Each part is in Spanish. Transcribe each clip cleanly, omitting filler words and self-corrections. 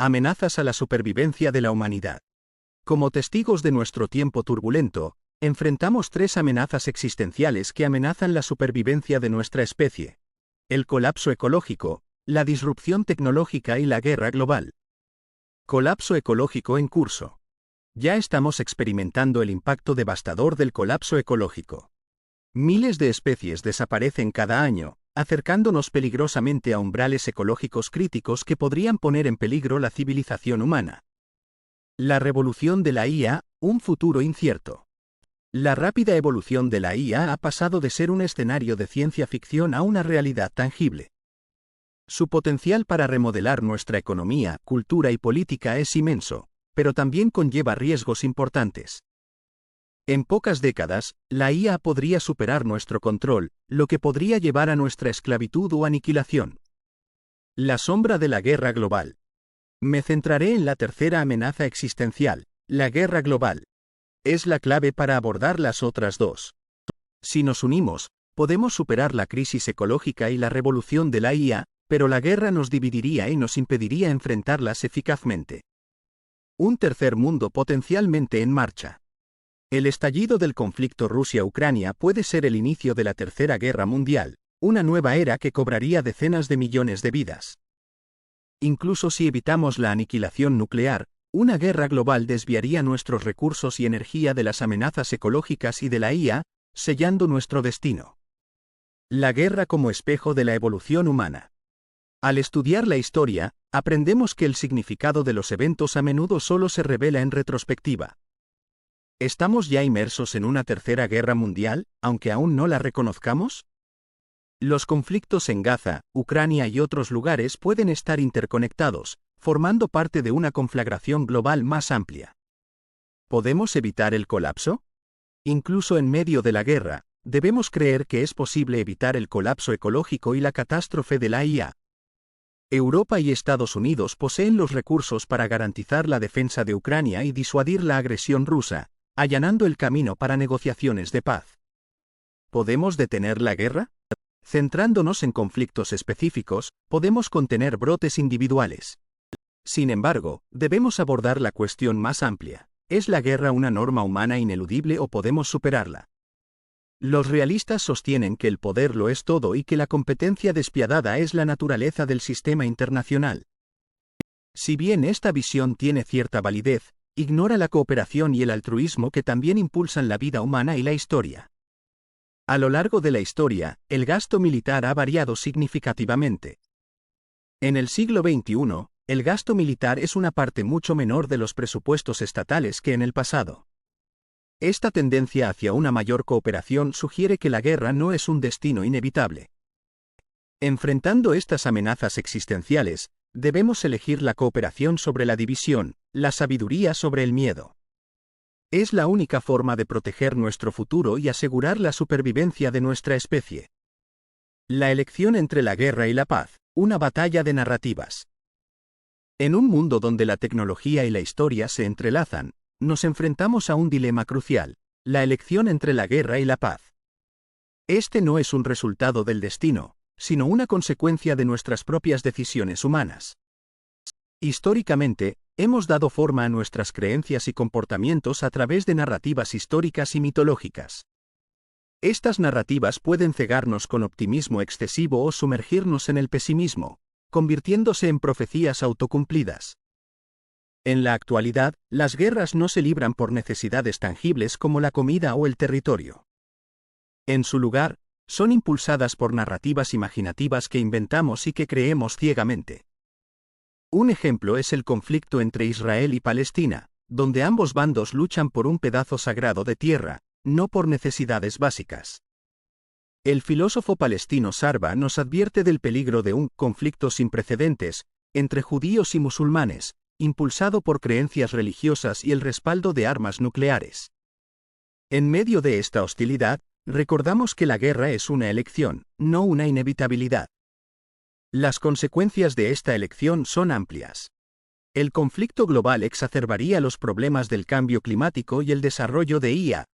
Amenazas a la supervivencia de la humanidad. Como testigos de nuestro tiempo turbulento, enfrentamos tres amenazas existenciales que amenazan la supervivencia de nuestra especie: el colapso ecológico, la disrupción tecnológica y la guerra global. Colapso ecológico en curso. Ya estamos experimentando el impacto devastador del colapso ecológico. Miles de especies desaparecen cada año, acercándonos peligrosamente a umbrales ecológicos críticos que podrían poner en peligro la civilización humana. La revolución de la IA, un futuro incierto. La rápida evolución de la IA ha pasado de ser un escenario de ciencia ficción a una realidad tangible. Su potencial para remodelar nuestra economía, cultura y política es inmenso, pero también conlleva riesgos importantes. En pocas décadas, la IA podría superar nuestro control, lo que podría llevar a nuestra esclavitud o aniquilación. La sombra de la guerra global. Me centraré en la tercera amenaza existencial, la guerra global. Es la clave para abordar las otras dos. Si nos unimos, podemos superar la crisis ecológica y la revolución de la IA, pero la guerra nos dividiría y nos impediría enfrentarlas eficazmente. Un tercer mundo potencialmente en marcha. El estallido del conflicto Rusia-Ucrania puede ser el inicio de la Tercera Guerra Mundial, una nueva era que cobraría decenas de millones de vidas. Incluso si evitamos la aniquilación nuclear, una guerra global desviaría nuestros recursos y energía de las amenazas ecológicas y de la IA, sellando nuestro destino. La guerra como espejo de la evolución humana. Al estudiar la historia, aprendemos que el significado de los eventos a menudo solo se revela en retrospectiva. ¿Estamos ya inmersos en una tercera guerra mundial, aunque aún no la reconozcamos? Los conflictos en Gaza, Ucrania y otros lugares pueden estar interconectados, formando parte de una conflagración global más amplia. ¿Podemos evitar el colapso? Incluso en medio de la guerra, debemos creer que es posible evitar el colapso ecológico y la catástrofe de la IA. Europa y Estados Unidos poseen los recursos para garantizar la defensa de Ucrania y disuadir la agresión rusa, allanando el camino para negociaciones de paz. ¿Podemos detener la guerra? Centrándonos en conflictos específicos, podemos contener brotes individuales. Sin embargo, debemos abordar la cuestión más amplia: ¿es la guerra una norma humana ineludible o podemos superarla? Los realistas sostienen que el poder lo es todo y que la competencia despiadada es la naturaleza del sistema internacional. Si bien esta visión tiene cierta validez, ignora la cooperación y el altruismo que también impulsan la vida humana y la historia. A lo largo de la historia, el gasto militar ha variado significativamente. En el siglo XXI, el gasto militar es una parte mucho menor de los presupuestos estatales que en el pasado. Esta tendencia hacia una mayor cooperación sugiere que la guerra no es un destino inevitable. Enfrentando estas amenazas existenciales, debemos elegir la cooperación sobre la división, la sabiduría sobre el miedo. Es la única forma de proteger nuestro futuro y asegurar la supervivencia de nuestra especie. La elección entre la guerra y la paz, una batalla de narrativas. En un mundo donde la tecnología y la historia se entrelazan, nos enfrentamos a un dilema crucial: la elección entre la guerra y la paz. Este no es un resultado del destino, sino una consecuencia de nuestras propias decisiones humanas. Históricamente, hemos dado forma a nuestras creencias y comportamientos a través de narrativas históricas y mitológicas. Estas narrativas pueden cegarnos con optimismo excesivo o sumergirnos en el pesimismo, convirtiéndose en profecías autocumplidas. En la actualidad, las guerras no se libran por necesidades tangibles como la comida o el territorio. En su lugar, son impulsadas por narrativas imaginativas que inventamos y que creemos ciegamente. Un ejemplo es el conflicto entre Israel y Palestina, donde ambos bandos luchan por un pedazo sagrado de tierra, no por necesidades básicas. El filósofo palestino Sarva nos advierte del peligro de un conflicto sin precedentes entre judíos y musulmanes, impulsado por creencias religiosas y el respaldo de armas nucleares. En medio de esta hostilidad, recordamos que la guerra es una elección, no una inevitabilidad. Las consecuencias de esta elección son amplias. El conflicto global exacerbaría los problemas del cambio climático y el desarrollo de IA.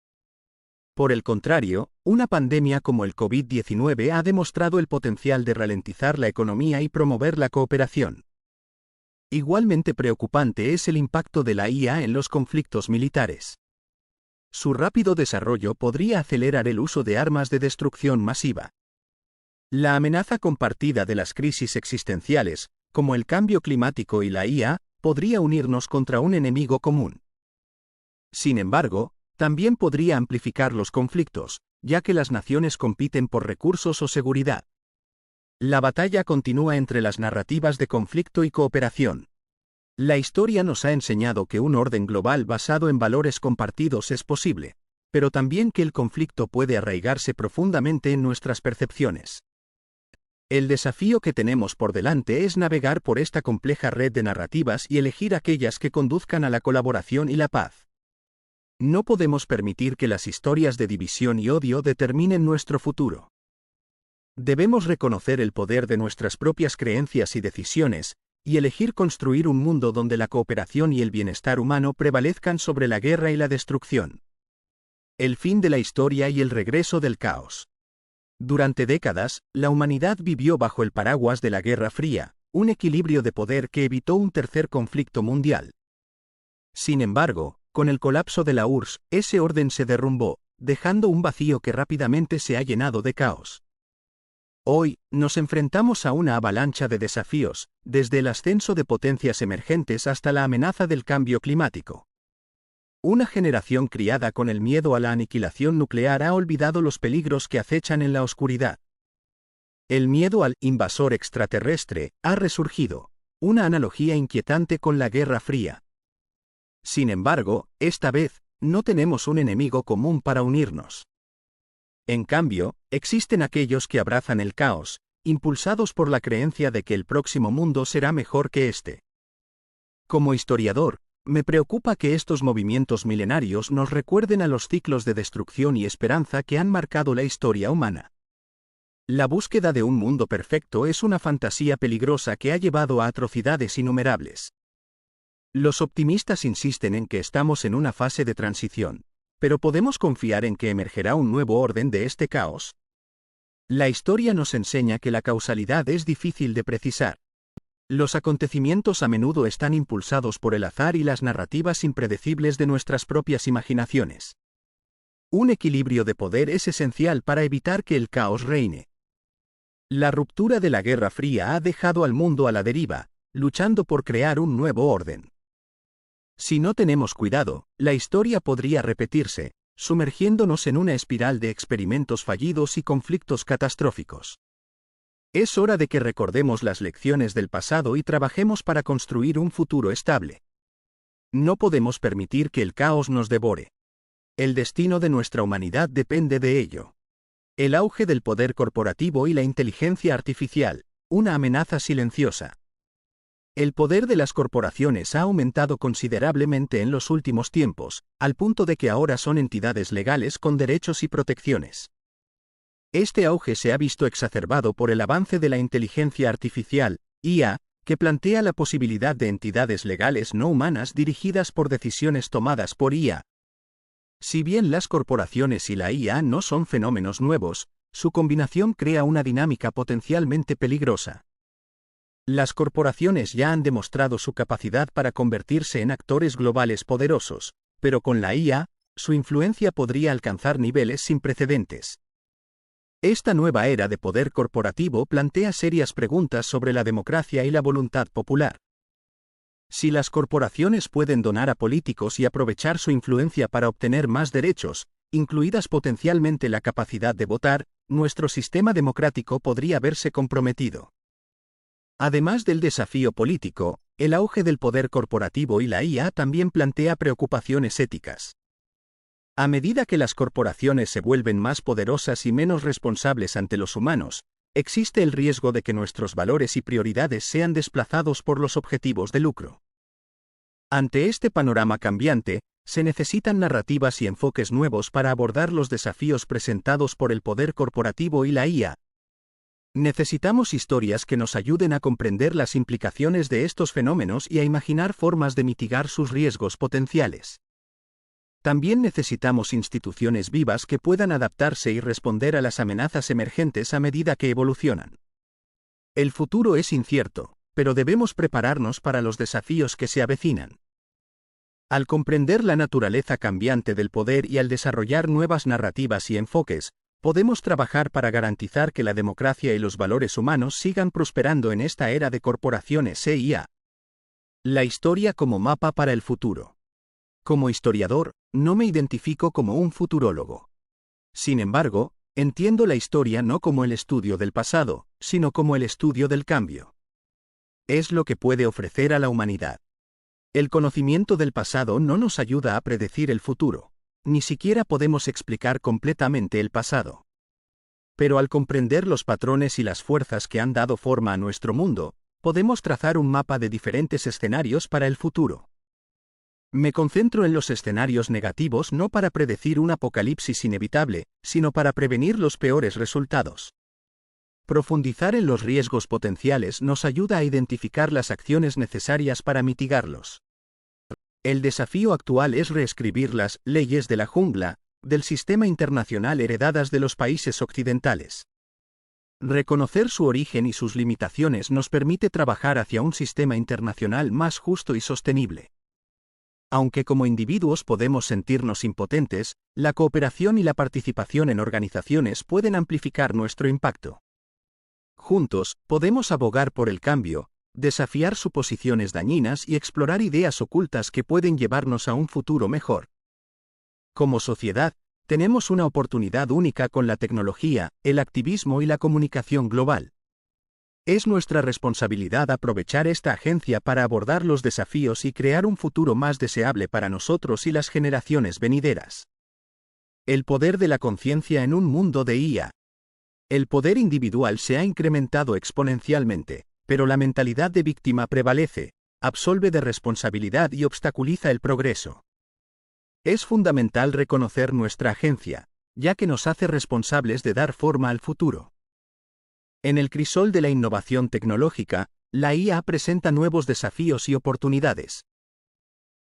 Por el contrario, una pandemia como el COVID-19 ha demostrado el potencial de ralentizar la economía y promover la cooperación. Igualmente preocupante es el impacto de la IA en los conflictos militares. Su rápido desarrollo podría acelerar el uso de armas de destrucción masiva. La amenaza compartida de las crisis existenciales, como el cambio climático y la IA, podría unirnos contra un enemigo común. Sin embargo, también podría amplificar los conflictos, ya que las naciones compiten por recursos o seguridad. La batalla continúa entre las narrativas de conflicto y cooperación. La historia nos ha enseñado que un orden global basado en valores compartidos es posible, pero también que el conflicto puede arraigarse profundamente en nuestras percepciones. El desafío que tenemos por delante es navegar por esta compleja red de narrativas y elegir aquellas que conduzcan a la colaboración y la paz. No podemos permitir que las historias de división y odio determinen nuestro futuro. Debemos reconocer el poder de nuestras propias creencias y decisiones, y elegir construir un mundo donde la cooperación y el bienestar humano prevalezcan sobre la guerra y la destrucción. El fin de la historia y el regreso del caos. Durante décadas, la humanidad vivió bajo el paraguas de la Guerra Fría, un equilibrio de poder que evitó un tercer conflicto mundial. Sin embargo, con el colapso de la URSS, ese orden se derrumbó, dejando un vacío que rápidamente se ha llenado de caos. Hoy, nos enfrentamos a una avalancha de desafíos, desde el ascenso de potencias emergentes hasta la amenaza del cambio climático. Una generación criada con el miedo a la aniquilación nuclear ha olvidado los peligros que acechan en la oscuridad. El miedo al invasor extraterrestre ha resurgido, una analogía inquietante con la Guerra Fría. Sin embargo, esta vez, no tenemos un enemigo común para unirnos. En cambio, existen aquellos que abrazan el caos, impulsados por la creencia de que el próximo mundo será mejor que este. Como historiador, me preocupa que estos movimientos milenarios nos recuerden a los ciclos de destrucción y esperanza que han marcado la historia humana. La búsqueda de un mundo perfecto es una fantasía peligrosa que ha llevado a atrocidades innumerables. Los optimistas insisten en que estamos en una fase de transición, pero ¿podemos confiar en que emergerá un nuevo orden de este caos? La historia nos enseña que la causalidad es difícil de precisar. Los acontecimientos a menudo están impulsados por el azar y las narrativas impredecibles de nuestras propias imaginaciones. Un equilibrio de poder es esencial para evitar que el caos reine. La ruptura de la Guerra Fría ha dejado al mundo a la deriva, luchando por crear un nuevo orden. Si no tenemos cuidado, la historia podría repetirse, sumergiéndonos en una espiral de experimentos fallidos y conflictos catastróficos. Es hora de que recordemos las lecciones del pasado y trabajemos para construir un futuro estable. No podemos permitir que el caos nos devore. El destino de nuestra humanidad depende de ello. El auge del poder corporativo y la inteligencia artificial, una amenaza silenciosa. El poder de las corporaciones ha aumentado considerablemente en los últimos tiempos, al punto de que ahora son entidades legales con derechos y protecciones. Este auge se ha visto exacerbado por el avance de la inteligencia artificial, IA, que plantea la posibilidad de entidades legales no humanas dirigidas por decisiones tomadas por IA. Si bien las corporaciones y la IA no son fenómenos nuevos, su combinación crea una dinámica potencialmente peligrosa. Las corporaciones ya han demostrado su capacidad para convertirse en actores globales poderosos, pero con la IA, su influencia podría alcanzar niveles sin precedentes. Esta nueva era de poder corporativo plantea serias preguntas sobre la democracia y la voluntad popular. Si las corporaciones pueden donar a políticos y aprovechar su influencia para obtener más derechos, incluidas potencialmente la capacidad de votar, nuestro sistema democrático podría verse comprometido. Además del desafío político, el auge del poder corporativo y la IA también plantea preocupaciones éticas. A medida que las corporaciones se vuelven más poderosas y menos responsables ante los humanos, existe el riesgo de que nuestros valores y prioridades sean desplazados por los objetivos de lucro. Ante este panorama cambiante, se necesitan narrativas y enfoques nuevos para abordar los desafíos presentados por el poder corporativo y la IA. Necesitamos historias que nos ayuden a comprender las implicaciones de estos fenómenos y a imaginar formas de mitigar sus riesgos potenciales. También necesitamos instituciones vivas que puedan adaptarse y responder a las amenazas emergentes a medida que evolucionan. El futuro es incierto, pero debemos prepararnos para los desafíos que se avecinan. Al comprender la naturaleza cambiante del poder y al desarrollar nuevas narrativas y enfoques, podemos trabajar para garantizar que la democracia y los valores humanos sigan prosperando en esta era de corporaciones e IA. La historia como mapa para el futuro. Como historiador, no me identifico como un futurólogo. Sin embargo, entiendo la historia no como el estudio del pasado, sino como el estudio del cambio. Es lo que puede ofrecer a la humanidad. El conocimiento del pasado no nos ayuda a predecir el futuro, ni siquiera podemos explicar completamente el pasado. Pero al comprender los patrones y las fuerzas que han dado forma a nuestro mundo, podemos trazar un mapa de diferentes escenarios para el futuro. Me concentro en los escenarios negativos no para predecir un apocalipsis inevitable, sino para prevenir los peores resultados. Profundizar en los riesgos potenciales nos ayuda a identificar las acciones necesarias para mitigarlos. El desafío actual es reescribir las leyes de la jungla del sistema internacional heredadas de los países occidentales. Reconocer su origen y sus limitaciones nos permite trabajar hacia un sistema internacional más justo y sostenible. Aunque como individuos podemos sentirnos impotentes, la cooperación y la participación en organizaciones pueden amplificar nuestro impacto. Juntos, podemos abogar por el cambio, desafiar suposiciones dañinas y explorar ideas ocultas que pueden llevarnos a un futuro mejor. Como sociedad, tenemos una oportunidad única con la tecnología, el activismo y la comunicación global. Es nuestra responsabilidad aprovechar esta agencia para abordar los desafíos y crear un futuro más deseable para nosotros y las generaciones venideras. El poder de la conciencia en un mundo de IA. El poder individual se ha incrementado exponencialmente, pero la mentalidad de víctima prevalece, absolve de responsabilidad y obstaculiza el progreso. Es fundamental reconocer nuestra agencia, ya que nos hace responsables de dar forma al futuro. En el crisol de la innovación tecnológica, la IA presenta nuevos desafíos y oportunidades.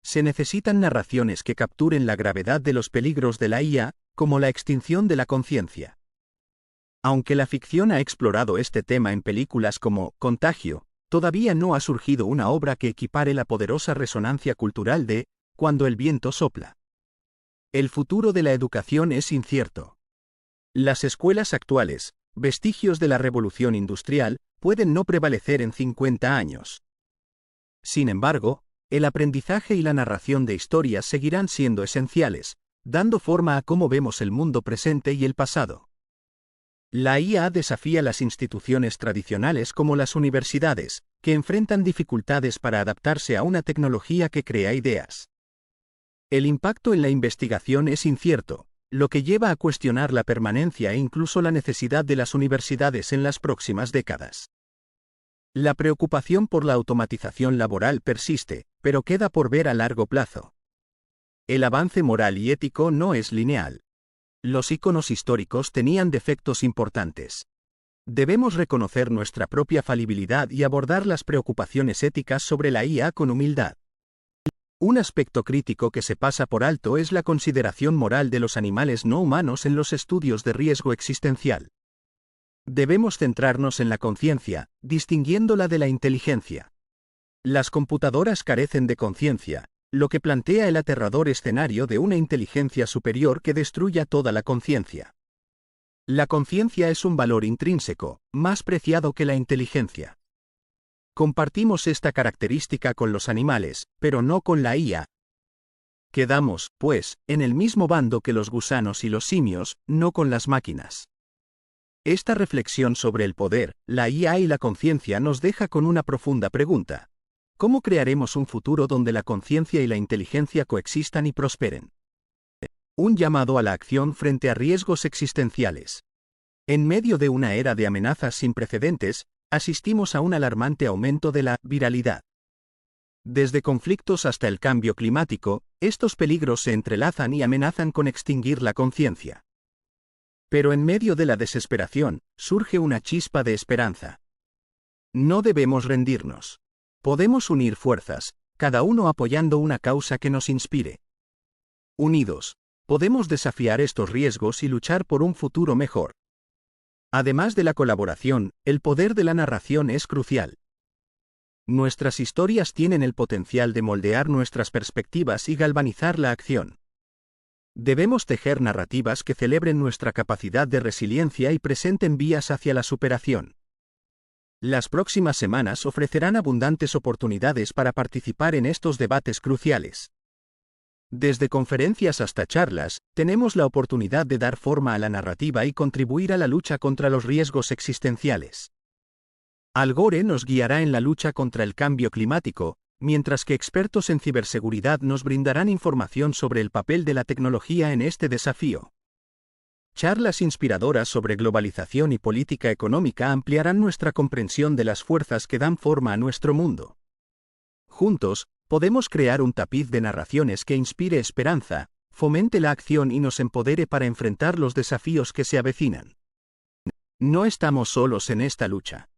Se necesitan narraciones que capturen la gravedad de los peligros de la IA, como la extinción de la conciencia. Aunque la ficción ha explorado este tema en películas como Contagio, todavía no ha surgido una obra que equipare la poderosa resonancia cultural de Cuando el viento sopla. El futuro de la educación es incierto. Las escuelas actuales, vestigios de la revolución industrial, pueden no prevalecer en 50 años. Sin embargo, el aprendizaje y la narración de historias seguirán siendo esenciales, dando forma a cómo vemos el mundo presente y el pasado. La IA desafía las instituciones tradicionales como las universidades, que enfrentan dificultades para adaptarse a una tecnología que crea ideas. El impacto en la investigación es incierto, lo que lleva a cuestionar la permanencia e incluso la necesidad de las universidades en las próximas décadas. La preocupación por la automatización laboral persiste, pero queda por ver a largo plazo. El avance moral y ético no es lineal. Los íconos históricos tenían defectos importantes. Debemos reconocer nuestra propia falibilidad y abordar las preocupaciones éticas sobre la IA con humildad. Un aspecto crítico que se pasa por alto es la consideración moral de los animales no humanos en los estudios de riesgo existencial. Debemos centrarnos en la conciencia, distinguiéndola de la inteligencia. Las computadoras carecen de conciencia, lo que plantea el aterrador escenario de una inteligencia superior que destruya toda la conciencia. La conciencia es un valor intrínseco, más preciado que la inteligencia. Compartimos esta característica con los animales, pero no con la IA. Quedamos, pues, en el mismo bando que los gusanos y los simios, no con las máquinas. Esta reflexión sobre el poder, la IA y la conciencia nos deja con una profunda pregunta. ¿Cómo crearemos un futuro donde la conciencia y la inteligencia coexistan y prosperen? Un llamado a la acción frente a riesgos existenciales. En medio de una era de amenazas sin precedentes, asistimos a un alarmante aumento de la viralidad. Desde conflictos hasta el cambio climático, estos peligros se entrelazan y amenazan con extinguir la conciencia. Pero en medio de la desesperación, surge una chispa de esperanza. No debemos rendirnos. Podemos unir fuerzas, cada uno apoyando una causa que nos inspire. Unidos, podemos desafiar estos riesgos y luchar por un futuro mejor. Además de la colaboración, el poder de la narración es crucial. Nuestras historias tienen el potencial de moldear nuestras perspectivas y galvanizar la acción. Debemos tejer narrativas que celebren nuestra capacidad de resiliencia y presenten vías hacia la superación. Las próximas semanas ofrecerán abundantes oportunidades para participar en estos debates cruciales. Desde conferencias hasta charlas, tenemos la oportunidad de dar forma a la narrativa y contribuir a la lucha contra los riesgos existenciales. Al Gore nos guiará en la lucha contra el cambio climático, mientras que expertos en ciberseguridad nos brindarán información sobre el papel de la tecnología en este desafío. Charlas inspiradoras sobre globalización y política económica ampliarán nuestra comprensión de las fuerzas que dan forma a nuestro mundo. Juntos, podemos crear un tapiz de narraciones que inspire esperanza, fomente la acción y nos empodere para enfrentar los desafíos que se avecinan. No estamos solos en esta lucha.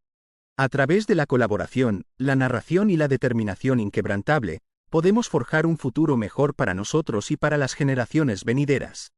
A través de la colaboración, la narración y la determinación inquebrantable, podemos forjar un futuro mejor para nosotros y para las generaciones venideras.